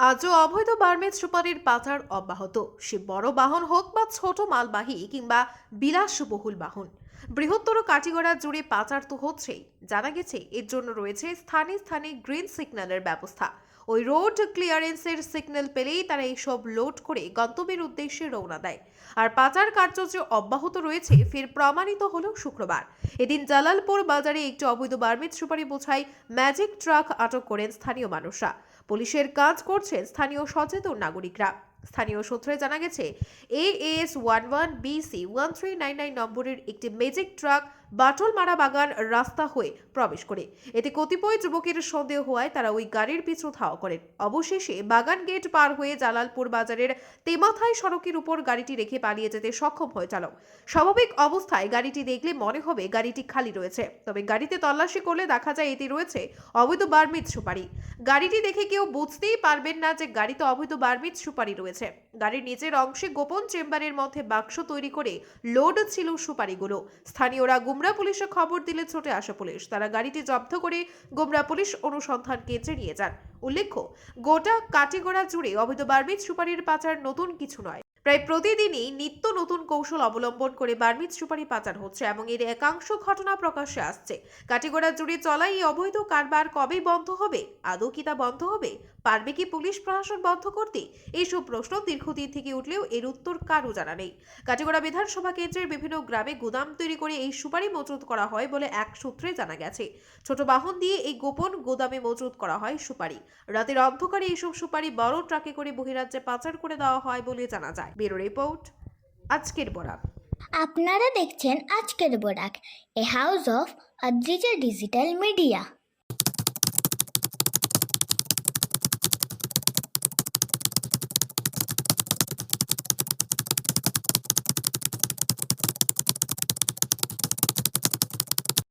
আজও অবৈধ বার্মেজ সুপারির পাচার অব্যাহত। সে বড় বাহন হোক বা ছোট মালবাহী কিংবা বিলাসবহুল বাহন, বৃহত্তর কাটিগড়া জুড়ে পাচার তো হচ্ছেই। জানা গেছে এর জন্য রয়েছে স্থানে স্থানে গ্রিন সিগন্যালের ব্যবস্থা। ওই রোড ক্লিয়ারেন্সের সিগন্যাল পেলেই তারা এইসব লোড করে গন্তব্যের উদ্দেশ্যে রওনা দেয়। আর পাচার কার্য যে অব্যাহত রয়েছে ফের প্রমাণিত হলো শুক্রবার। এদিন জালালপুর বাজারে একটি অবৈধ বার্মেজ সুপারি বোঝাই ম্যাজিক ট্রাক আটক করেন স্থানীয় মানুষরা। পুলিশের কাজ করছেন স্থানীয় সচেতন নাগরিকরা। স্থানীয় সূত্রে জানা গেছে AS11BC1399 নম্বরের একটি ম্যাজিক ট্রাক বাটলমারা বাগান রাস্তা হয়ে প্রবেশ করে। এতে কতিপয় যুবকের সন্দেহ হওয়ায় তারা ওই গাড়ির পিছু ধাওয়া করেন। অবশেষে বাগান গেট পার হয়ে জালালপুর বাজারের তেমাথাই সড়কের উপর গাড়িটি রেখে পালিয়ে যেতে সক্ষম হয় চালক। স্বাভাবিক অবস্থায় গাড়িটি দেখলে মনে হবে গাড়িটি খালি রয়েছে, তবে গাড়িতে তল্লাশি করলে দেখা যায় এতে রয়েছে অবৈধ বার্মিজ সুপারি। গাড়িটি দেখে কেউ বুঝতেই পারবেন না যে গাড়িতে অবৈধ বার্মিজ সুপারি রয়েছে। গাড়ির নিচের অংশে গোপন চেম্বারের মধ্যে বাক্স তৈরি করে লোড ছিল সুপারিগুলো। স্থানীয়রা গুমরা পুলিশে খবর দিলে ছুটে আসে পুলিশ। তারা গাড়িটি জব্দ করে গুমরা পুলিশ অনুসন্ধান কেন্দ্রে নিয়ে যান। উল্লেখ্য, গোটা কাটিগড়া জুড়ে অবৈধ বার্মিজ সুপারির পাচার নতুন কিছু নয়। প্রায় প্রতিদিনই নিত্য নতুন কৌশল অবলম্বন করে বার্মিজ সুপারি পাচার হচ্ছে এবং এর একাংশ ঘটনা প্রকাশ্যে আসছে। কাটিগড়া জুড়ে চলা এই অবৈধ কারবার কবে বন্ধ হবে? আদৌ কি তা বন্ধ হবে? পারবে কি পুলিশ প্রশাসন বন্ধ করতে? এইসব প্রশ্ন দীর্ঘদিন থেকে উঠলেও এর উত্তর কারও জানা নেই। কাটিগড়া বিধানসভা কেন্দ্রের বিভিন্ন গ্রামে গুদাম তৈরি করে এই সুপারি মজুত করা হয় বলে এক সূত্রে জানা গেছে। ছোট বাহন দিয়ে এই গোপন গোদামে মজুত করা হয় সুপারি। রাতের অন্ধকারে এইসব সুপারি বড় ট্রাকে করে বহিরাজ্যে পাচার করে দেওয়া হয় বলে জানা যায়। ব্যুরো রিপোর্ট, আজকের বরাক। আপনারা দেখছেন আজকের Barak, a house of Adrija digital media.